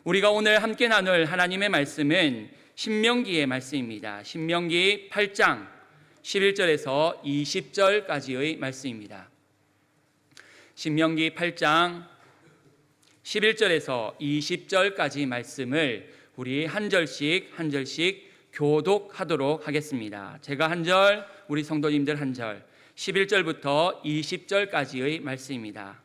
우리가 오늘 함께 나눌 하나님의 말씀은 신명기의 말씀입니다. 신명기 8장 11절에서 20절까지의 말씀입니다. 신명기 8장 11절에서 20절까지 말씀을 우리 한 절씩 교독하도록 하겠습니다. 제가 한 절, 우리 성도님들 한 절, 11절부터 20절까지의 말씀입니다.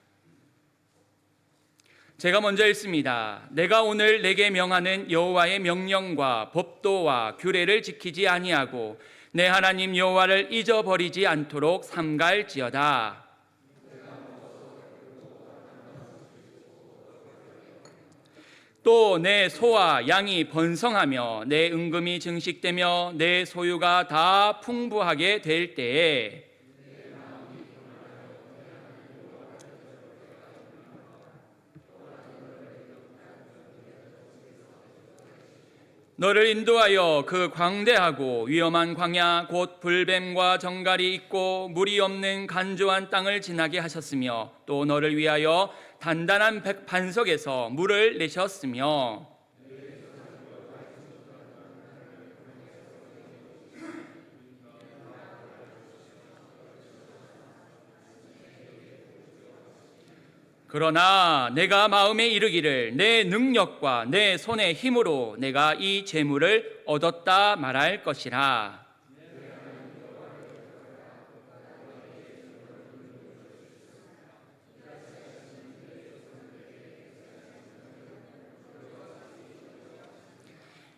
제가 먼저 읽습니다. 내가 오늘 내게 명하는 여호와의 명령과 법도와 규례를 지키지 아니하고 내 하나님 여호와를 잊어버리지 않도록 삼갈지어다. 또 내 소와 양이 번성하며 내 은금이 증식되며 내 소유가 다 풍부하게 될 때에 너를 인도하여 그 광대하고 위험한 광야 곧 불뱀과 정갈이 있고 물이 없는 간조한 땅을 지나게 하셨으며 또 너를 위하여 단단한 반석에서 물을 내셨으며 그러나 내가 마음에 이르기를 내 능력과 내 손의 힘으로 내가 이 재물을 얻었다 말할 것이라.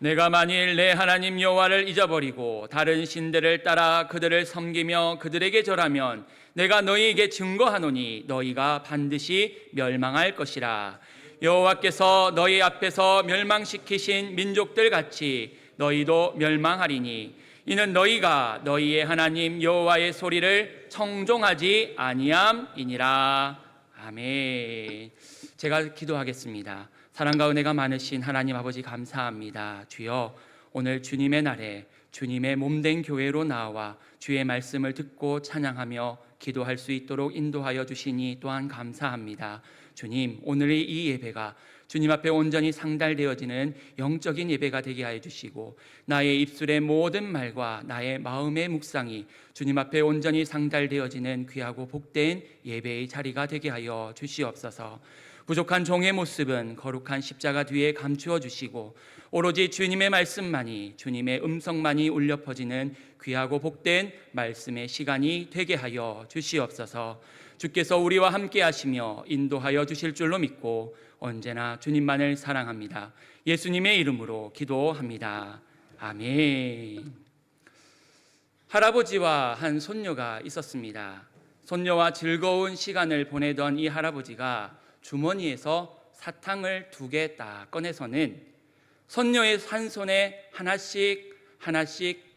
내가 만일 내 하나님 여호와를 잊어버리고 다른 신들을 따라 그들을 섬기며 그들에게 절하면 내가 너희에게 증거하노니 너희가 반드시 멸망할 것이라. 여호와께서 너희 앞에서 멸망시키신 민족들 같이 너희도 멸망하리니 이는 너희가 너희의 하나님 여호와의 소리를 청종하지 아니함이니라. 아멘. 제가 기도하겠습니다. 사랑과 은혜가 많으신 하나님 아버지 감사합니다. 주여, 오늘 주님의 날에 주님의 몸된 교회로 나와 주의 말씀을 듣고 찬양하며 기도할 수 있도록 인도하여 주시니 또한 감사합니다. 주님, 오늘의 이 예배가 주님 앞에 온전히 상달되어지는 영적인 예배가 되게 하여 주시고 나의 입술의 모든 말과 나의 마음의 묵상이 주님 앞에 온전히 상달되어지는 귀하고 복된 예배의 자리가 되게 하여 주시옵소서. 부족한 종의 모습은 거룩한 십자가 뒤에 감추어 주시고 오로지 주님의 말씀만이, 주님의 음성만이 울려 퍼지는 귀하고 복된 말씀의 시간이 되게 하여 주시옵소서. 주께서 우리와 함께 하시며 인도하여 주실 줄로 믿고 언제나 주님만을 사랑합니다. 예수님의 이름으로 기도합니다. 아멘. 할아버지와 한 손녀가 있었습니다. 손녀와 즐거운 시간을 보내던 이 할아버지가 주머니에서 사탕을 2개 딱 꺼내서는 손녀의 한 손에 하나씩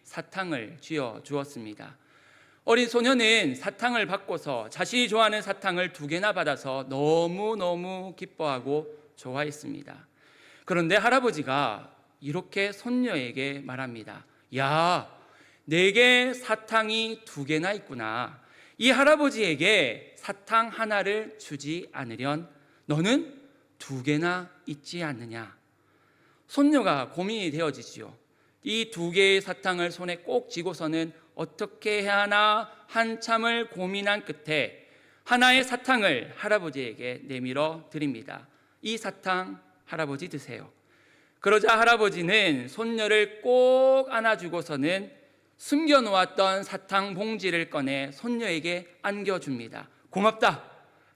사탕을 쥐어 주었습니다. 어린 소녀는 사탕을 받고서 자신이 좋아하는 사탕을 2개나 받아서 너무너무 기뻐하고 좋아했습니다. 그런데 할아버지가 이렇게 손녀에게 말합니다. 야, 내게 사탕이 2개나 있구나. 이 할아버지에게 사탕 하나를 주지 않으련 너는 2개나 있지 않느냐. 손녀가 고민이 되어지지요. 이 2개의 사탕을 손에 꼭 쥐고서는 어떻게 해야 하나 한참을 고민한 끝에 하나의 사탕을 할아버지에게 내밀어 드립니다. 이 사탕 할아버지 드세요. 그러자 할아버지는 손녀를 꼭 안아주고서는 숨겨놓았던 사탕 봉지를 꺼내 손녀에게 안겨줍니다. 고맙다.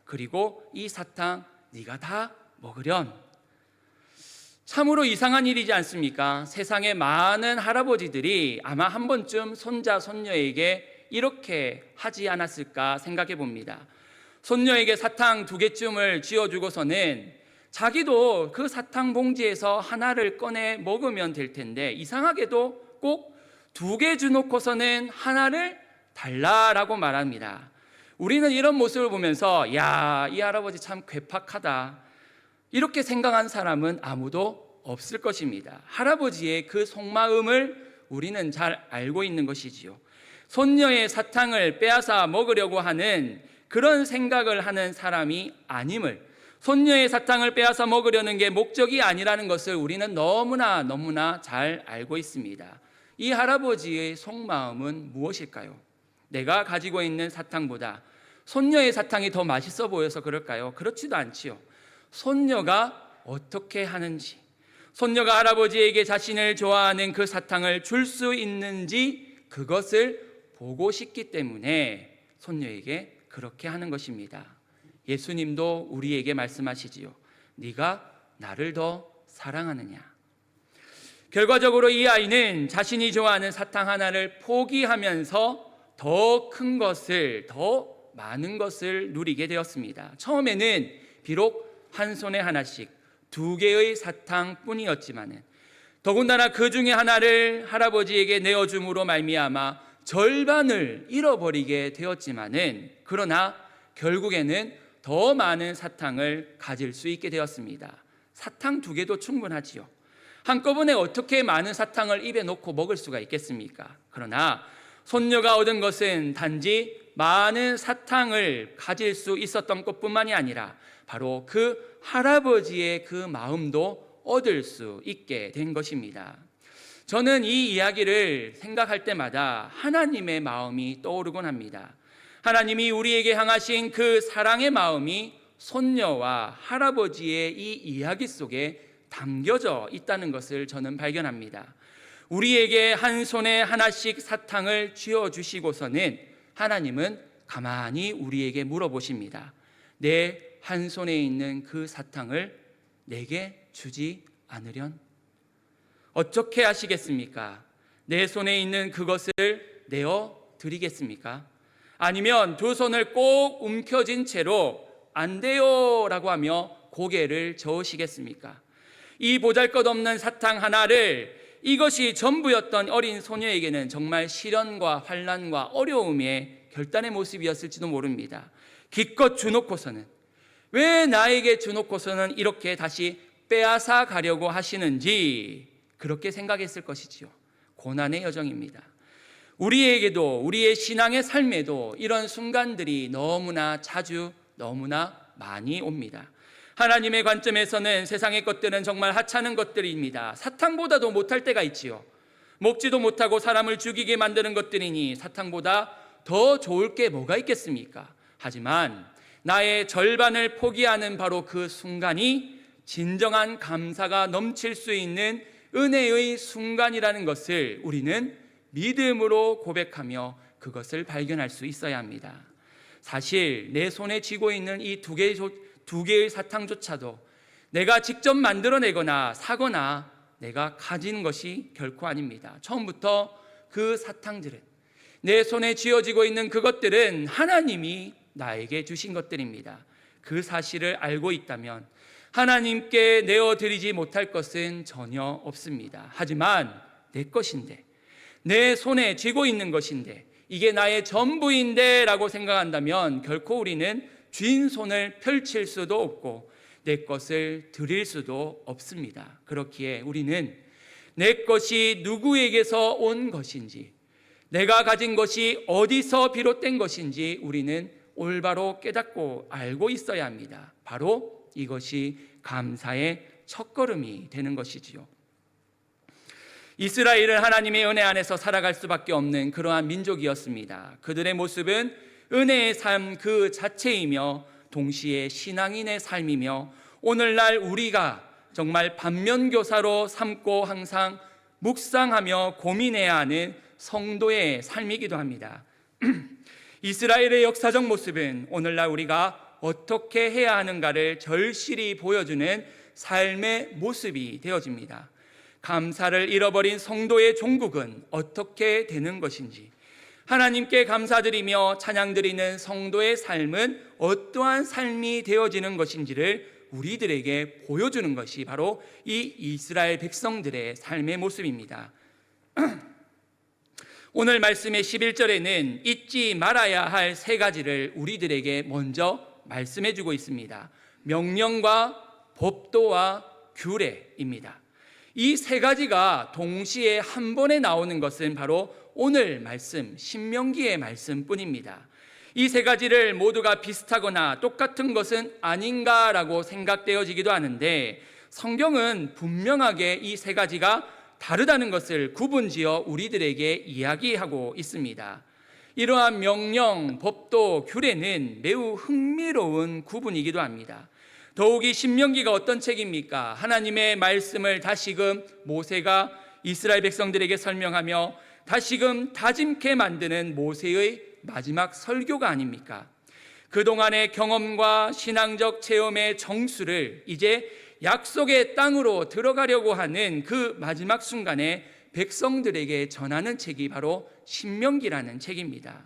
그리고 이 사탕 네가 다 먹으련. 참으로 이상한 일이지 않습니까? 세상의 많은 할아버지들이 아마 한 번쯤 손자 손녀에게 이렇게 하지 않았을까 생각해 봅니다. 손녀에게 사탕 2개쯤을 쥐어주고서는 자기도 그 사탕 봉지에서 하나를 꺼내 먹으면 될 텐데 이상하게도 꼭 2개 주놓고서는 하나를 달라라고 말합니다. 우리는 이런 모습을 보면서 야, 이 할아버지 참 괴팍하다 이렇게 생각한 사람은 아무도 없을 것입니다. 할아버지의 그 속마음을 우리는 잘 알고 있는 것이지요. 손녀의 사탕을 빼앗아 먹으려고 하는 그런 생각을 하는 사람이 아님을 손녀의 사탕을 빼앗아 먹으려는 게 목적이 아니라는 것을 우리는 너무나 잘 알고 있습니다. 이 할아버지의 속마음은 무엇일까요? 내가 가지고 있는 사탕보다 손녀의 사탕이 더 맛있어 보여서 그럴까요? 그렇지도 않지요. 손녀가 어떻게 하는지, 손녀가 할아버지에게 자신을 좋아하는 그 사탕을 줄 수 있는지 그것을 보고 싶기 때문에 손녀에게 그렇게 하는 것입니다. 예수님도 우리에게 말씀하시지요. 네가 나를 더 사랑하느냐. 결과적으로 이 아이는 자신이 좋아하는 사탕 하나를 포기하면서 더 큰 것을, 더 많은 것을 누리게 되었습니다. 처음에는 비록 한 손에 하나씩 2개의 사탕뿐이었지만은 더군다나 그 중에 하나를 할아버지에게 내어줌으로 말미암아 절반을 잃어버리게 되었지만은 그러나 결국에는 더 많은 사탕을 가질 수 있게 되었습니다. 사탕 2개도 충분하지요. 한꺼번에 어떻게 많은 사탕을 입에 넣고 먹을 수가 있겠습니까? 그러나 손녀가 얻은 것은 단지 많은 사탕을 가질 수 있었던 것뿐만이 아니라 바로 그 할아버지의 그 마음도 얻을 수 있게 된 것입니다. 저는 이 이야기를 생각할 때마다 하나님의 마음이 떠오르곤 합니다. 하나님이 우리에게 향하신 그 사랑의 마음이 손녀와 할아버지의 이 이야기 속에 담겨져 있다는 것을 저는 발견합니다. 우리에게 한 손에 하나씩 사탕을 쥐어주시고서는 하나님은 가만히 우리에게 물어보십니다. 내 한 손에 있는 그 사탕을 내게 주지 않으련? 어떻게 하시겠습니까? 내 손에 있는 그것을 내어 드리겠습니까? 아니면 2 손을 꼭 움켜쥔 채로 안 돼요 라고 하며 고개를 저으시겠습니까? 이 보잘것없는 사탕 하나를, 이것이 전부였던 어린 소녀에게는 정말 시련과 환난과 어려움의 결단의 모습이었을지도 모릅니다. 기껏 주놓고서는, 왜 나에게 주놓고서는 이렇게 다시 빼앗아 가려고 하시는지 그렇게 생각했을 것이지요. 고난의 여정입니다. 우리에게도, 우리의 신앙의 삶에도 이런 순간들이 너무나 자주, 너무나 많이 옵니다. 하나님의 관점에서는 세상의 것들은 정말 하찮은 것들입니다. 사탕보다도 못할 때가 있지요. 먹지도 못하고 사람을 죽이게 만드는 것들이니 사탕보다 더 좋을 게 뭐가 있겠습니까? 하지만 나의 절반을 포기하는 바로 그 순간이 진정한 감사가 넘칠 수 있는 은혜의 순간이라는 것을 우리는 믿음으로 고백하며 그것을 발견할 수 있어야 합니다. 사실 내 손에 쥐고 있는 이 2개의 사탕조차도 내가 직접 만들어내거나 사거나 내가 가진 것이 결코 아닙니다. 처음부터 그 사탕들은, 내 손에 쥐어지고 있는 그것들은 하나님이 나에게 주신 것들입니다. 그 사실을 알고 있다면 하나님께 내어드리지 못할 것은 전혀 없습니다. 하지만 내 것인데, 내 손에 쥐고 있는 것인데, 이게 나의 전부인데 라고 생각한다면 결코 우리는 쥔 손을 펼칠 수도 없고 내 것을 드릴 수도 없습니다. 그렇기에 우리는 내 것이 누구에게서 온 것인지, 내가 가진 것이 어디서 비롯된 것인지 우리는 올바로 깨닫고 알고 있어야 합니다. 바로 이것이 감사의 첫걸음이 되는 것이지요. 이스라엘은 하나님의 은혜 안에서 살아갈 수밖에 없는 그러한 민족이었습니다. 그들의 모습은 은혜의 삶 그 자체이며 동시에 신앙인의 삶이며 오늘날 우리가 정말 반면교사로 삼고 항상 묵상하며 고민해야 하는 성도의 삶이기도 합니다. 이스라엘의 역사적 모습은 오늘날 우리가 어떻게 해야 하는가를 절실히 보여주는 삶의 모습이 되어집니다. 감사를 잃어버린 성도의 종국은 어떻게 되는 것인지, 하나님께 감사드리며 찬양드리는 성도의 삶은 어떠한 삶이 되어지는 것인지를 우리들에게 보여주는 것이 바로 이 이스라엘 백성들의 삶의 모습입니다. 오늘 말씀의 11절에는 잊지 말아야 할 3가지를 우리들에게 먼저 말씀해 주고 있습니다. 명령과 법도와 규례입니다. 이 3가지가 동시에 한 번에 나오는 것은 바로 오늘 말씀, 신명기의 말씀뿐입니다. 이 세 가지를 모두가 비슷하거나 똑같은 것은 아닌가라고 생각되어지기도 하는데, 성경은 분명하게 이 세 가지가 다르다는 것을 구분지어 우리들에게 이야기하고 있습니다. 이러한 명령, 법도, 규례는 매우 흥미로운 구분이기도 합니다. 더욱이 신명기가 어떤 책입니까? 하나님의 말씀을 다시금 모세가 이스라엘 백성들에게 설명하며 다시금 다짐케 만드는 모세의 마지막 설교가 아닙니까? 그동안의 경험과 신앙적 체험의 정수를 이제 약속의 땅으로 들어가려고 하는 그 마지막 순간에 백성들에게 전하는 책이 바로 신명기라는 책입니다.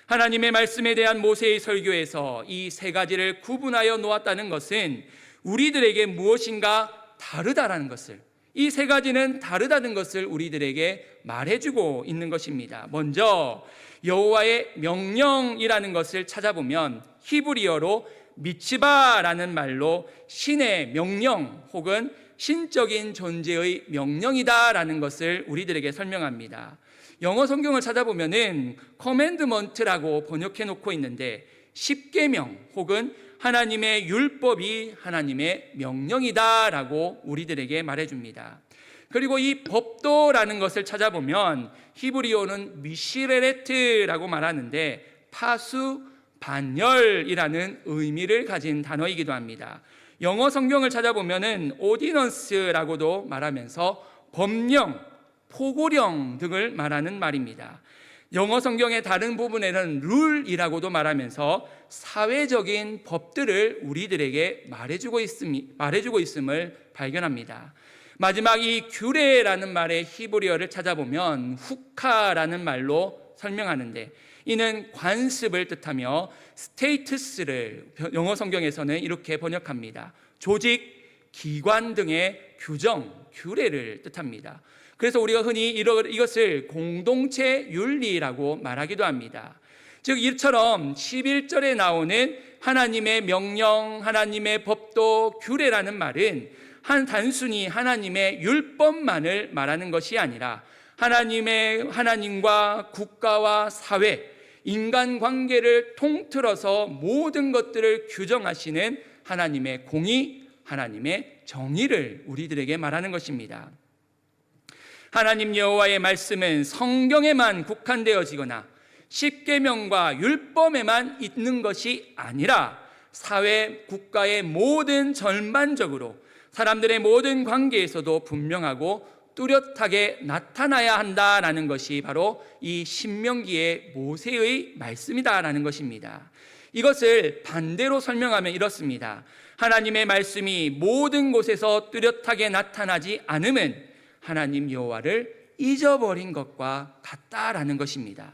하나님의 말씀에 대한 모세의 설교에서 이 세 가지를 구분하여 놓았다는 것은 우리들에게 무엇인가 다르다라는 것을, 이 세 가지는 다르다는 것을 우리들에게 말해주고 있는 것입니다. 먼저 여호와의 명령이라는 것을 찾아보면 히브리어로 미츠바라는 말로 신의 명령 혹은 신적인 존재의 명령이다라는 것을 우리들에게 설명합니다. 영어 성경을 찾아보면은 커맨드먼트라고 번역해 놓고 있는데, 십계명 혹은 하나님의 율법이 하나님의 명령이다라고 우리들에게 말해줍니다. 그리고 이 법도라는 것을 찾아보면 히브리어는 미시레레트라고 말하는데 파수 반열이라는 의미를 가진 단어이기도 합니다. 영어 성경을 찾아보면은 오디넌스라고도 말하면서 법령, 포고령 등을 말하는 말입니다. 영어 성경의 다른 부분에는 룰이라고도 말하면서 사회적인 법들을 우리들에게 말해주고 있음을 발견합니다. 마지막 이 규례라는 말의 히브리어를 찾아보면 후카라는 말로 설명하는데, 이는 관습을 뜻하며 스테이투스를 영어 성경에서는 이렇게 번역합니다. 조직, 기관 등의 규정, 규례를 뜻합니다. 그래서 우리가 흔히 이것을 공동체 윤리라고 말하기도 합니다. 즉 이처럼 11절에 나오는 하나님의 명령, 하나님의 법도, 규례라는 말은 단순히 하나님의 율법만을 말하는 것이 아니라 하나님과 국가와 사회, 인간관계를 통틀어서 모든 것들을 규정하시는 하나님의 공의, 하나님의 정의를 우리들에게 말하는 것입니다. 하나님 여호와의 말씀은 성경에만 국한되어지거나 십계명과 율법에만 있는 것이 아니라 사회, 국가의 모든 전반적으로 사람들의 모든 관계에서도 분명하고 뚜렷하게 나타나야 한다라는 것이 바로 이 신명기의 모세의 말씀이다라는 것입니다. 이것을 반대로 설명하면 이렇습니다. 하나님의 말씀이 모든 곳에서 뚜렷하게 나타나지 않음은 하나님 여호와를 잊어버린 것과 같다라는 것입니다.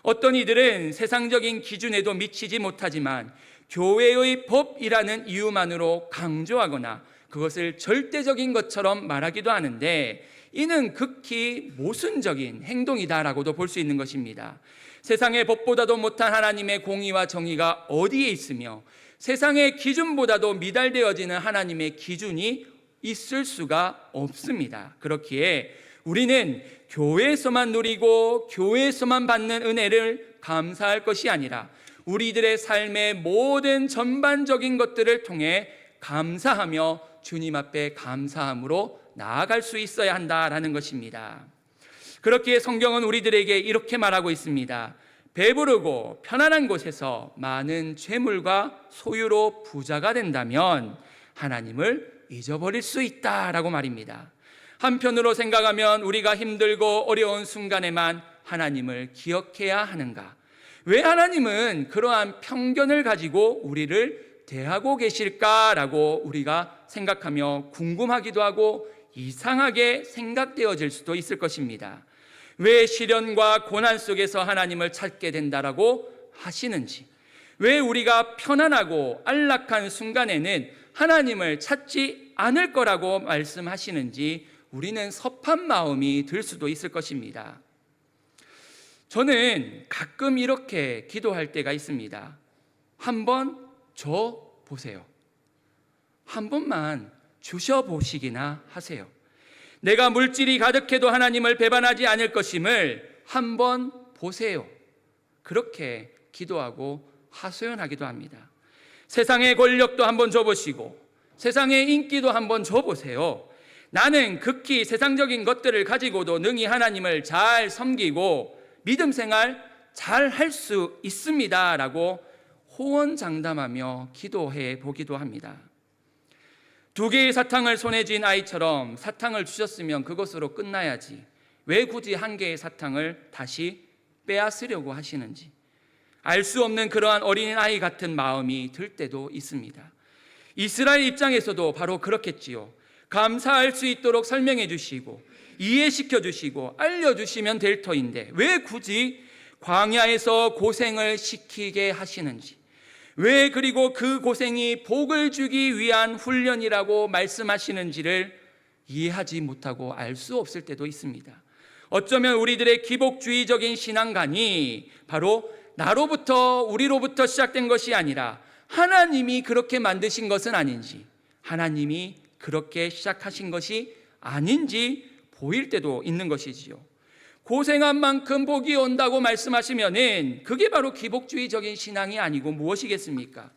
어떤 이들은 세상적인 기준에도 미치지 못하지만 교회의 법이라는 이유만으로 강조하거나 그것을 절대적인 것처럼 말하기도 하는데, 이는 극히 모순적인 행동이다라고도 볼 수 있는 것입니다. 세상의 법보다도 못한 하나님의 공의와 정의가 어디에 있으며 세상의 기준보다도 미달되어지는 하나님의 기준이 있을 수가 없습니다. 그렇기에 우리는 교회에서만 누리고 교회에서만 받는 은혜를 감사할 것이 아니라 우리들의 삶의 모든 전반적인 것들을 통해 감사하며 주님 앞에 감사함으로 나아갈 수 있어야 한다라는 것입니다. 그렇기에 성경은 우리들에게 이렇게 말하고 있습니다. 배부르고 편안한 곳에서 많은 재물과 소유로 부자가 된다면 하나님을 잊어버릴 수 있다라고 말입니다. 한편으로 생각하면 우리가 힘들고 어려운 순간에만 하나님을 기억해야 하는가? 왜 하나님은 그러한 편견을 가지고 우리를 대하고 계실까라고 우리가 생각하며 궁금하기도 하고 이상하게 생각되어질 수도 있을 것입니다. 왜 시련과 고난 속에서 하나님을 찾게 된다라고 하시는지, 왜 우리가 편안하고 안락한 순간에는 하나님을 찾지 않을 거라고 말씀하시는지 우리는 섭한 마음이 들 수도 있을 것입니다. 저는 가끔 이렇게 기도할 때가 있습니다. 한번 줘 보세요. 한 번만 주셔보시기나 하세요. 내가 물질이 가득해도 하나님을 배반하지 않을 것임을 한번 보세요. 그렇게 기도하고 하소연하기도 합니다. 세상의 권력도 한번 줘보시고 세상의 인기도 한번 줘보세요. 나는 극히 세상적인 것들을 가지고도 능히 하나님을 잘 섬기고 믿음 생활 잘 할 수 있습니다 라고 호언장담하며 기도해 보기도 합니다. 2개의 사탕을 손에 쥔 아이처럼 사탕을 주셨으면 그것으로 끝나야지 왜 굳이 1개의 사탕을 다시 빼앗으려고 하시는지 알 수 없는 그러한 어린아이 같은 마음이 들 때도 있습니다. 이스라엘 입장에서도 바로 그렇겠지요. 감사할 수 있도록 설명해 주시고 이해시켜 주시고 알려주시면 될 터인데 왜 굳이 광야에서 고생을 시키게 하시는지, 왜 그리고 그 고생이 복을 주기 위한 훈련이라고 말씀하시는지를 이해하지 못하고 알 수 없을 때도 있습니다. 어쩌면 우리들의 기복주의적인 신앙관이 바로 나로부터 우리로부터 시작된 것이 아니라 하나님이 그렇게 만드신 것은 아닌지, 하나님이 그렇게 시작하신 것이 아닌지 보일 때도 있는 것이지요. 고생한 만큼 복이 온다고 말씀하시면은 그게 바로 기복주의적인 신앙이 아니고 무엇이겠습니까?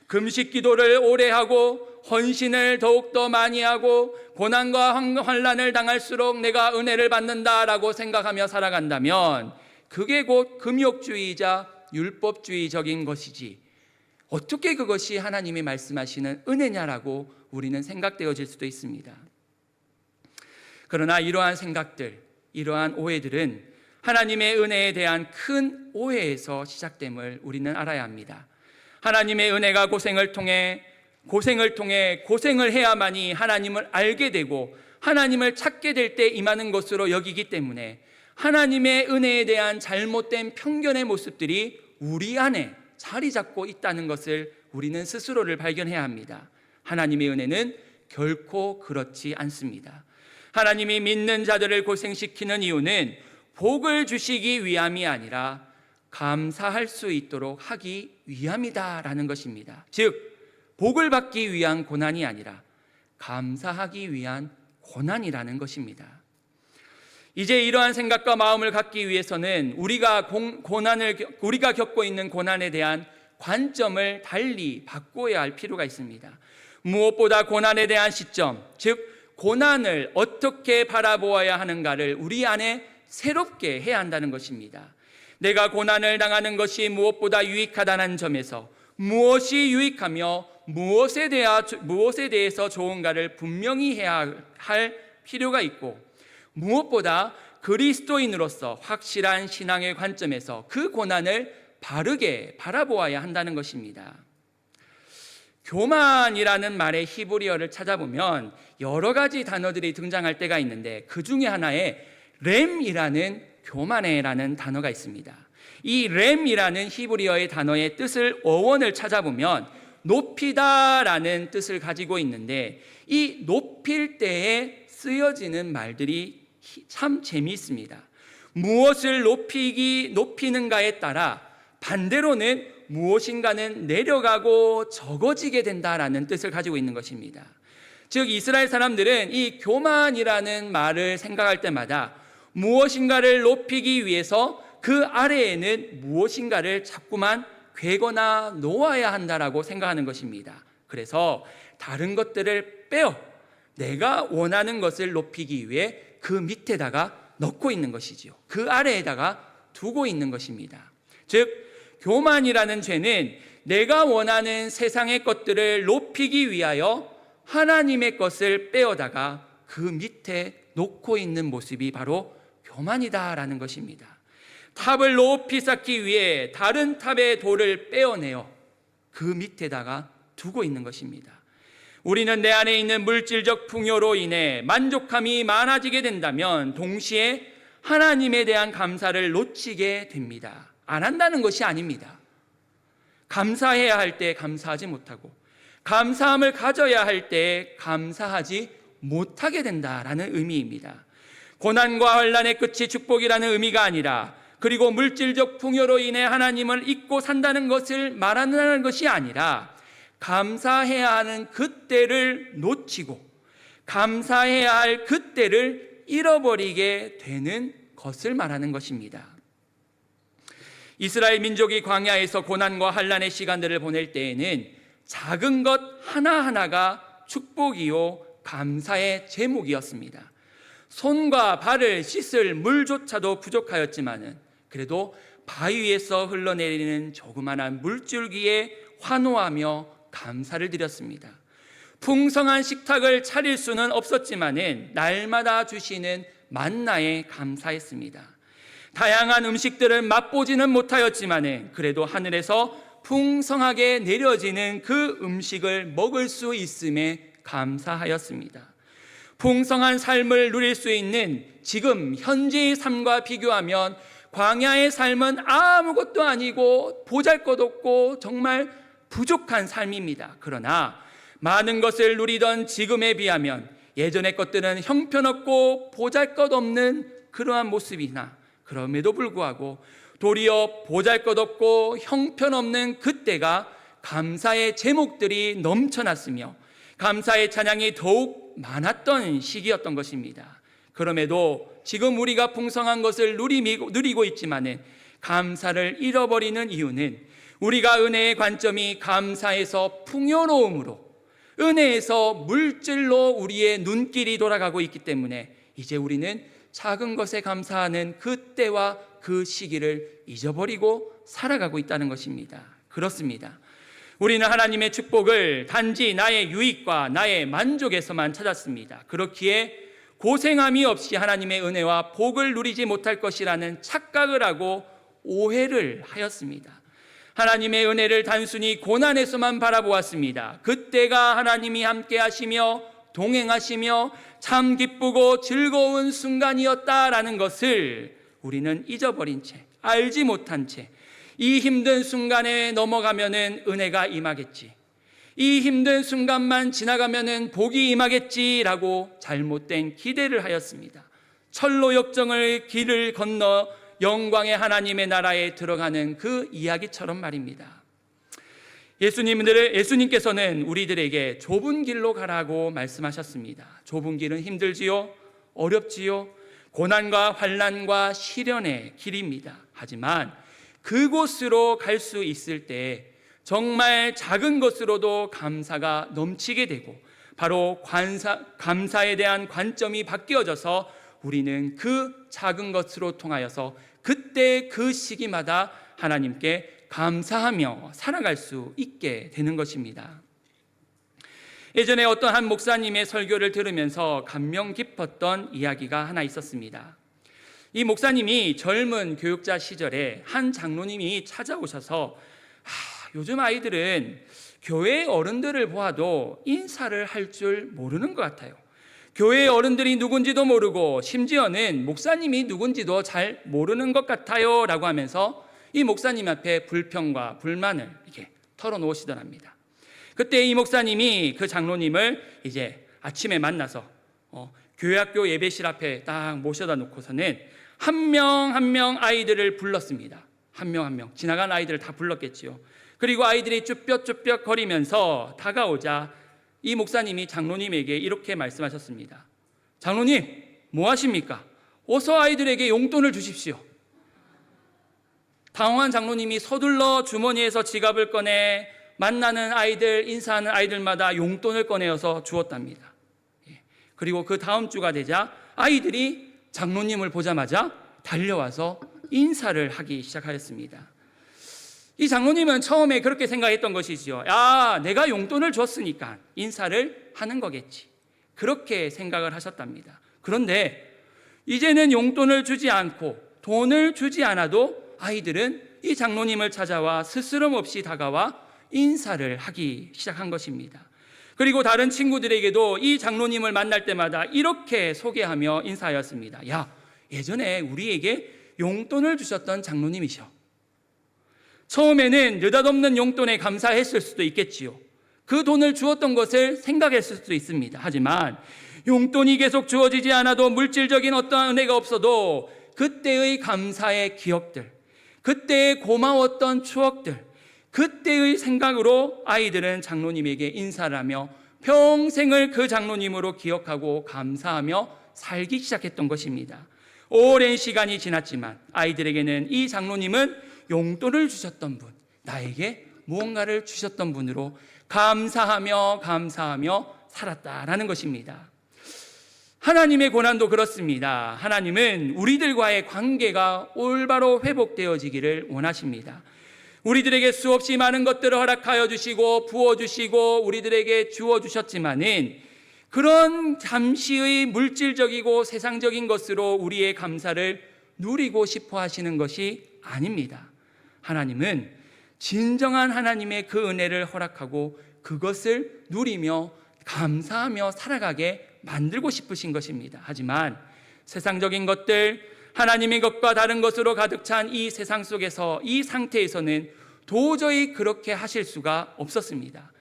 금식 기도를 오래 하고 헌신을 더욱더 많이 하고 고난과 환난을 당할수록 내가 은혜를 받는다라고 생각하며 살아간다면 그게 곧 금욕주의자 율법주의적인 것이지 어떻게 그것이 하나님이 말씀하시는 은혜냐라고 우리는 생각되어질 수도 있습니다. 그러나 이러한 생각들, 이러한 오해들은 하나님의 은혜에 대한 큰 오해에서 시작됨을 우리는 알아야 합니다. 하나님의 은혜가 고생을 통해 고생을 해야만이 하나님을 알게 되고 하나님을 찾게 될 때 임하는 것으로 여기기 때문에 하나님의 은혜에 대한 잘못된 편견의 모습들이 우리 안에 자리 잡고 있다는 것을 우리는 스스로를 발견해야 합니다. 하나님의 은혜는 결코 그렇지 않습니다. 하나님이 믿는 자들을 고생시키는 이유는 복을 주시기 위함이 아니라 감사할 수 있도록 하기 위함이다라는 것입니다. 즉 복을 받기 위한 고난이 아니라 감사하기 위한 고난이라는 것입니다. 이제 이러한 생각과 마음을 갖기 위해서는 우리가 겪고 있는 고난에 대한 관점을 달리 바꿔야 할 필요가 있습니다. 무엇보다 고난에 대한 시점, 즉 고난을 어떻게 바라보아야 하는가를 우리 안에 새롭게 해야 한다는 것입니다. 내가 고난을 당하는 것이 무엇보다 유익하다는 점에서 무엇이 유익하며 무엇에 대해서 좋은가를 분명히 해야 할 필요가 있고, 무엇보다 그리스도인으로서 확실한 신앙의 관점에서 그 고난을 바르게 바라보아야 한다는 것입니다. 교만이라는 말의 히브리어를 찾아보면 여러 가지 단어들이 등장할 때가 있는데 그 중에 하나에 렘이라는 교만해라는 단어가 있습니다. 이 렘이라는 히브리어의 단어의 뜻을 어원을 찾아보면 높이다라는 뜻을 가지고 있는데 이 높일 때에 쓰여지는 말들이 참 재미있습니다. 무엇을 높이는가에 따라 반대로는 무엇인가는 내려가고 적어지게 된다라는 뜻을 가지고 있는 것입니다. 즉 이스라엘 사람들은 이 교만이라는 말을 생각할 때마다 무엇인가를 높이기 위해서 그 아래에는 무엇인가를 자꾸만 괴거나 놓아야 한다라고 생각하는 것입니다. 그래서 다른 것들을 빼어 내가 원하는 것을 높이기 위해 그 밑에다가 넣고 있는 것이지요. 그 아래에다가 두고 있는 것입니다. 즉 교만이라는 죄는 내가 원하는 세상의 것들을 높이기 위하여 하나님의 것을 빼어다가 그 밑에 놓고 있는 모습이 바로 교만이다라는 것입니다. 탑을 높이 쌓기 위해 다른 탑의 돌을 빼어내어 그 밑에다가 두고 있는 것입니다. 우리는 내 안에 있는 물질적 풍요로 인해 만족함이 많아지게 된다면 동시에 하나님에 대한 감사를 놓치게 됩니다. 안 한다는 것이 아닙니다. 감사해야 할 때 감사하지 못하고 감사함을 가져야 할 때 감사하지 못하게 된다라는 의미입니다. 고난과 환난의 끝이 축복이라는 의미가 아니라, 그리고 물질적 풍요로 인해 하나님을 잊고 산다는 것을 말하는 것이 아니라 감사해야 하는 그때를 놓치고 감사해야 할 그때를 잃어버리게 되는 것을 말하는 것입니다. 이스라엘 민족이 광야에서 고난과 환난의 시간들을 보낼 때에는 작은 것 하나하나가 축복이요 감사의 제목이었습니다. 손과 발을 씻을 물조차도 부족하였지만은 그래도 바위 위에서 흘러내리는 조그마한 물줄기에 환호하며 감사를 드렸습니다. 풍성한 식탁을 차릴 수는 없었지만은 날마다 주시는 만나에 감사했습니다. 다양한 음식들을 맛보지는 못하였지만은 그래도 하늘에서 풍성하게 내려지는 그 음식을 먹을 수 있음에 감사하였습니다. 풍성한 삶을 누릴 수 있는 지금 현재의 삶과 비교하면 광야의 삶은 아무것도 아니고 보잘것없고 정말 부족한 삶입니다. 그러나 많은 것을 누리던 지금에 비하면 예전의 것들은 형편없고 보잘것없는 그러한 모습이나 그럼에도 불구하고 도리어 보잘것없고 형편없는 그때가 감사의 제목들이 넘쳐났으며 감사의 찬양이 더욱 많았던 시기였던 것입니다. 그럼에도 지금 우리가 풍성한 것을 누리고 있지만은 감사를 잃어버리는 이유는 우리가 은혜의 관점이 감사에서 풍요로움으로, 은혜에서 물질로 우리의 눈길이 돌아가고 있기 때문에 이제 우리는 작은 것에 감사하는 그 때와 그 시기를 잊어버리고 살아가고 있다는 것입니다. 그렇습니다. 우리는 하나님의 축복을 단지 나의 유익과 나의 만족에서만 찾았습니다. 그렇기에 고생함이 없이 하나님의 은혜와 복을 누리지 못할 것이라는 착각을 하고 오해를 하였습니다. 하나님의 은혜를 단순히 고난에서만 바라보았습니다. 그때가 하나님이 함께 하시며 동행하시며 참 기쁘고 즐거운 순간이었다라는 것을 우리는 잊어버린 채, 알지 못한 채 이 힘든 순간에 넘어가면은 은혜가 임하겠지, 이 힘든 순간만 지나가면은 복이 임하겠지라고 잘못된 기대를 하였습니다. 철로 역정을 길을 건너 영광의 하나님의 나라에 들어가는 그 이야기처럼 말입니다. 예수님께서는 우리들에게 좁은 길로 가라고 말씀하셨습니다. 좁은 길은 힘들지요, 어렵지요, 고난과 환난과 시련의 길입니다. 하지만 그곳으로 갈 수 있을 때 정말 작은 것으로도 감사가 넘치게 되고 바로 감사에 대한 관점이 바뀌어져서 우리는 그 작은 것으로 통하여서 그때 그 시기마다 하나님께 감사하며 살아갈 수 있게 되는 것입니다. 예전에 어떤 한 목사님의 설교를 들으면서 감명 깊었던 이야기가 하나 있었습니다. 이 목사님이 젊은 교육자 시절에 한 장로님이 찾아오셔서 요즘 아이들은 교회 어른들을 보아도 인사를 할 줄 모르는 것 같아요. 교회 어른들이 누군지도 모르고 심지어는 목사님이 누군지도 잘 모르는 것 같아요 라고 하면서 이 목사님 앞에 불평과 불만을 이렇게 털어놓으시더랍니다. 그때 이 목사님이 그 장로님을 이제 아침에 만나서 교회학교 예배실 앞에 딱 모셔다 놓고서는 한 명 한 명 아이들을 불렀습니다. 한 명 한 명 지나간 아이들을 다 불렀겠지요. 그리고 아이들이 쭈뼛쭈뼛 거리면서 다가오자 이 목사님이 장로님에게 이렇게 말씀하셨습니다. 장로님, 뭐 하십니까? 어서 아이들에게 용돈을 주십시오. 당황한 장로님이 서둘러 주머니에서 지갑을 꺼내 만나는 아이들, 인사하는 아이들마다 용돈을 꺼내어서 주었답니다. 그리고 그 다음 주가 되자 아이들이 장로님을 보자마자 달려와서 인사를 하기 시작하였습니다. 이 장로님은 처음에 그렇게 생각했던 것이지요. 내가 용돈을 줬으니까 인사를 하는 거겠지, 그렇게 생각을 하셨답니다. 그런데 이제는 용돈을 주지 않고 돈을 주지 않아도 아이들은 이 장로님을 찾아와 스스럼 없이 다가와 인사를 하기 시작한 것입니다. 그리고 다른 친구들에게도 이 장로님을 만날 때마다 이렇게 소개하며 인사하였습니다. 예전에 우리에게 용돈을 주셨던 장로님이셔. 처음에는 느닷없는 용돈에 감사했을 수도 있겠지요. 그 돈을 주었던 것을 생각했을 수도 있습니다. 하지만 용돈이 계속 주어지지 않아도 물질적인 어떠한 은혜가 없어도 그때의 감사의 기억들, 그때의 고마웠던 추억들, 그때의 생각으로 아이들은 장로님에게 인사를 하며 평생을 그 장로님으로 기억하고 감사하며 살기 시작했던 것입니다. 오랜 시간이 지났지만 아이들에게는 이 장로님은 용돈을 주셨던 분, 나에게 무언가를 주셨던 분으로 감사하며 살았다라는 것입니다. 하나님의 고난도 그렇습니다. 하나님은 우리들과의 관계가 올바로 회복되어지기를 원하십니다. 우리들에게 수없이 많은 것들을 허락하여 주시고 부어주시고 우리들에게 주어주셨지만은 그런 잠시의 물질적이고 세상적인 것으로 우리의 감사를 누리고 싶어 하시는 것이 아닙니다. 하나님은 진정한 하나님의 그 은혜를 허락하고 그것을 누리며 감사하며 살아가게 만들고 싶으신 것입니다. 하지만 세상적인 것들, 하나님의 것과 다른 것으로 가득 찬 이 세상 속에서, 이 상태에서는 도저히 그렇게 하실 수가 없었습니다.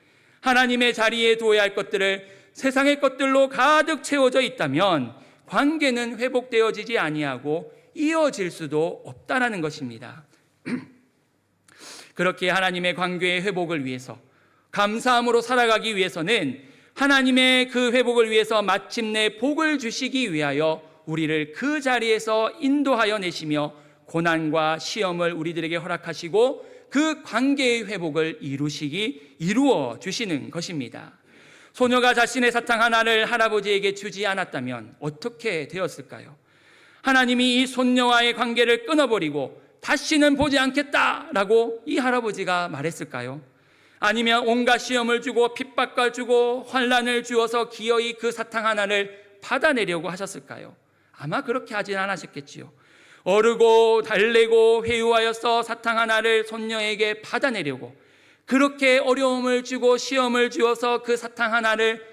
하나님의 자리에 두어야 할 것들을 세상의 것들로 가득 채워져 있다면 관계는 회복되어지지 아니하고 이어질 수도 없다라는 것입니다. 그렇게 하나님의 관계의 회복을 위해서, 감사함으로 살아가기 위해서는 하나님의 그 회복을 위해서 마침내 복을 주시기 위하여 우리를 그 자리에서 인도하여 내시며 고난과 시험을 우리들에게 허락하시고 그 관계의 회복을 이루어 주시는 것입니다. 소녀가 자신의 사탕 하나를 할아버지에게 주지 않았다면 어떻게 되었을까요? 하나님이 이 손녀와의 관계를 끊어버리고 다시는 보지 않겠다라고 이 할아버지가 말했을까요? 아니면 온갖 시험을 주고 핍박을 주고 환난을 주어서 기어이 그 사탕 하나를 받아내려고 하셨을까요? 아마 그렇게 하진 않으셨겠지요. 어르고 달래고 회유하여서 사탕 하나를 손녀에게 받아내려고 그렇게 어려움을 주고 시험을 주어서 그 사탕 하나를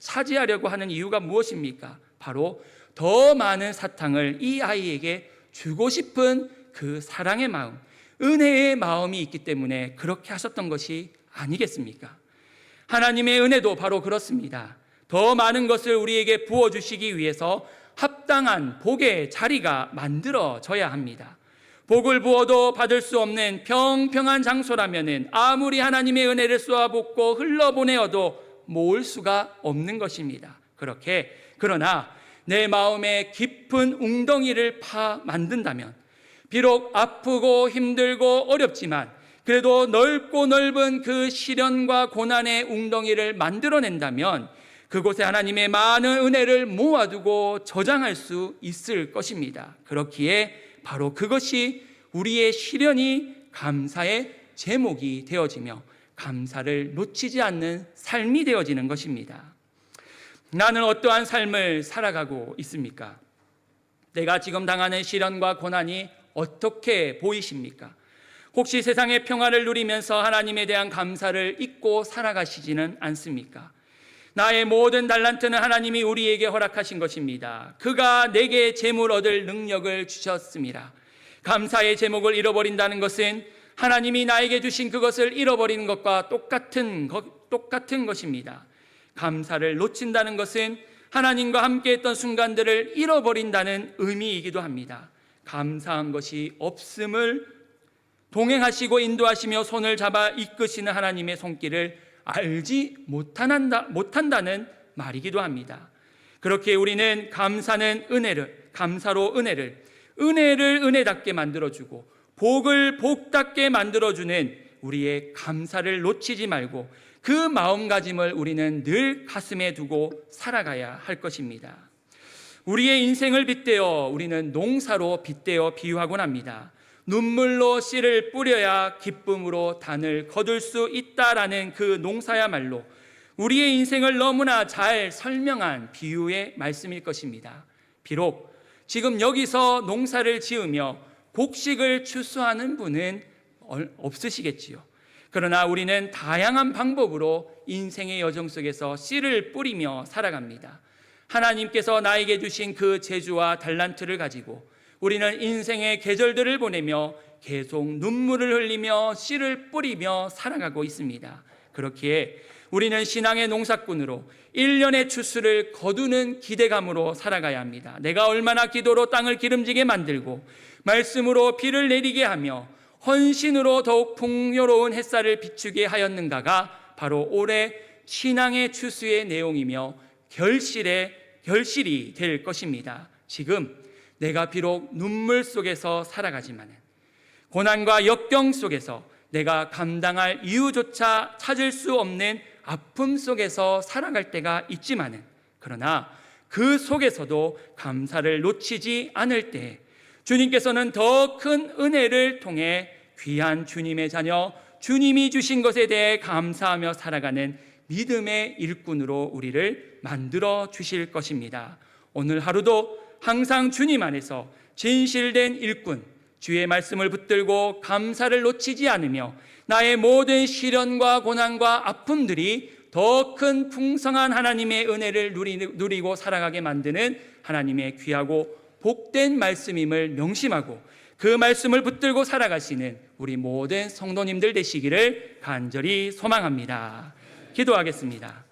차지하려고 하는 이유가 무엇입니까? 바로 더 많은 사탕을 이 아이에게 주고 싶은 그 사랑의 마음, 은혜의 마음이 있기 때문에 그렇게 하셨던 것이 아니겠습니까? 하나님의 은혜도 바로 그렇습니다. 더 많은 것을 우리에게 부어주시기 위해서 합당한 복의 자리가 만들어져야 합니다. 복을 부어도 받을 수 없는 평평한 장소라면은 아무리 하나님의 은혜를 쏘아붓고 흘러보내어도 모을 수가 없는 것입니다. 그러나 내 마음에 깊은 웅덩이를 만든다면, 비록 아프고 힘들고 어렵지만 그래도 넓고 넓은 그 시련과 고난의 웅덩이를 만들어낸다면 그곳에 하나님의 많은 은혜를 모아두고 저장할 수 있을 것입니다. 그렇기에 바로 그것이 우리의 시련이 감사의 제목이 되어지며 감사를 놓치지 않는 삶이 되어지는 것입니다. 나는 어떠한 삶을 살아가고 있습니까? 내가 지금 당하는 시련과 고난이 어떻게 보이십니까? 혹시 세상의 평화를 누리면서 하나님에 대한 감사를 잊고 살아가시지는 않습니까? 나의 모든 달란트는 하나님이 우리에게 허락하신 것입니다. 그가 내게 재물 얻을 능력을 주셨습니다. 감사의 제목을 잃어버린다는 것은 하나님이 나에게 주신 그것을 잃어버리는 것과 똑같은 것입니다. 감사를 놓친다는 것은 하나님과 함께했던 순간들을 잃어버린다는 의미이기도 합니다. 감사한 것이 없음을 동행하시고 인도하시며 손을 잡아 이끄시는 하나님의 손길을 알지 못한다는 말이기도 합니다. 그렇게 우리는 감사로 은혜를 은혜답게 만들어주고 복을 복답게 만들어주는 우리의 감사를 놓치지 말고 그 마음가짐을 우리는 늘 가슴에 두고 살아가야 할 것입니다. 우리의 인생을 빗대어 우리는 농사로 빗대어 비유하곤 합니다. 눈물로 씨를 뿌려야 기쁨으로 단을 거둘 수 있다라는 그 농사야말로 우리의 인생을 너무나 잘 설명한 비유의 말씀일 것입니다. 비록 지금 여기서 농사를 지으며 곡식을 추수하는 분은 없으시겠지요. 그러나 우리는 다양한 방법으로 인생의 여정 속에서 씨를 뿌리며 살아갑니다. 하나님께서 나에게 주신 그 재주와 달란트를 가지고 우리는 인생의 계절들을 보내며 계속 눈물을 흘리며 씨를 뿌리며 살아가고 있습니다. 그렇기에 우리는 신앙의 농사꾼으로 1년의 추수를 거두는 기대감으로 살아가야 합니다. 내가 얼마나 기도로 땅을 기름지게 만들고 말씀으로 비를 내리게 하며 헌신으로 더욱 풍요로운 햇살을 비추게 하였는가가 바로 올해 신앙의 추수의 내용이며 결실이 될 것입니다. 지금 내가 비록 눈물 속에서 살아가지만 고난과 역경 속에서 내가 감당할 이유조차 찾을 수 없는 아픔 속에서 살아갈 때가 있지만은, 그러나 그 속에서도 감사를 놓치지 않을 때 주님께서는 더 큰 은혜를 통해 귀한 주님의 자녀, 주님이 주신 것에 대해 감사하며 살아가는 믿음의 일꾼으로 우리를 만들어 주실 것입니다. 오늘 하루도 항상 주님 안에서 진실된 일꾼, 주의 말씀을 붙들고 감사를 놓치지 않으며 나의 모든 시련과 고난과 아픔들이 더 큰 풍성한 하나님의 은혜를 누리고 살아가게 만드는 하나님의 귀하고 복된 말씀임을 명심하고 그 말씀을 붙들고 살아가시는 우리 모든 성도님들 되시기를 간절히 소망합니다. 기도하겠습니다.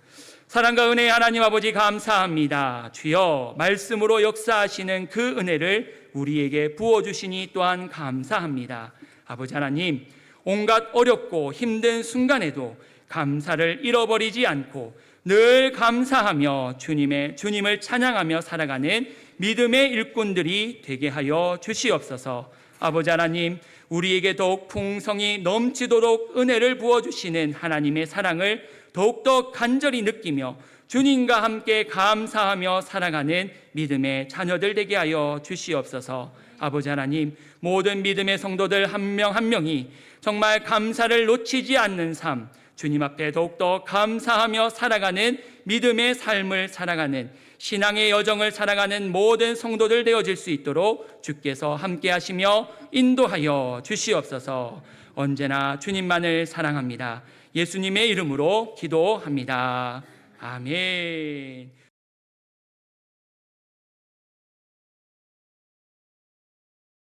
사랑과 은혜의 하나님 아버지, 감사합니다. 주여, 말씀으로 역사하시는 그 은혜를 우리에게 부어주시니 또한 감사합니다. 아버지 하나님, 온갖 어렵고 힘든 순간에도 감사를 잃어버리지 않고 늘 감사하며 주님을 찬양하며 살아가는 믿음의 일꾼들이 되게 하여 주시옵소서. 아버지 하나님, 우리에게 더욱 풍성히 넘치도록 은혜를 부어주시는 하나님의 사랑을 더욱더 간절히 느끼며 주님과 함께 감사하며 살아가는 믿음의 자녀들 되게 하여 주시옵소서. 아버지 하나님, 모든 믿음의 성도들 한 명 한 명이 정말 감사를 놓치지 않는 삶, 주님 앞에 더욱더 감사하며 살아가는 믿음의 삶을 살아가는 신앙의 여정을 살아가는 모든 성도들 되어질 수 있도록 주께서 함께 하시며 인도하여 주시옵소서. 언제나 주님만을 사랑합니다. 예수님의 이름으로 기도합니다. 아멘.